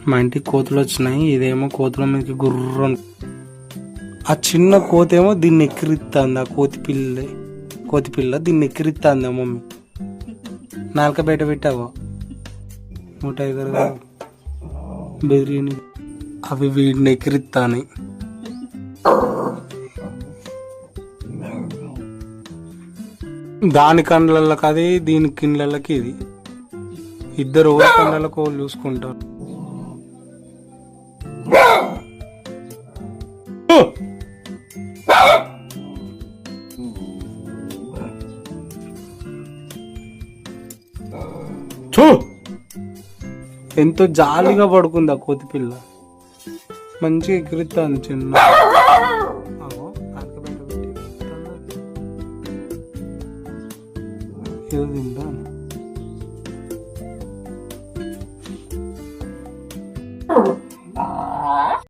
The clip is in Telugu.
మా ఇంటికి కోతులు వచ్చినాయి. ఇదేమో కోతుల మీదకి గుర్రం. ఆ చిన్న కోతేమో దీన్ని ఎక్కిరిస్తుంది. ఆ కోతి పిల్ల దీన్ని ఎక్కిరిస్తుంది. మమ్మీ నాలుక బయట పెట్టావో 105 బెదిరిని అవి వీడిని ఎక్కిరిస్తాయి. దాని కండ్లకి అది, దీని కిండ్లకి ఇది. ఇద్దరు కండ్లకు చూసుకుంటారు. ఎంతో జాలిగా పడుకుంది ఆ కోతి పిల్ల. మంచిగా ఎగిరిస్తాను చిన్న. ఏదో తింటా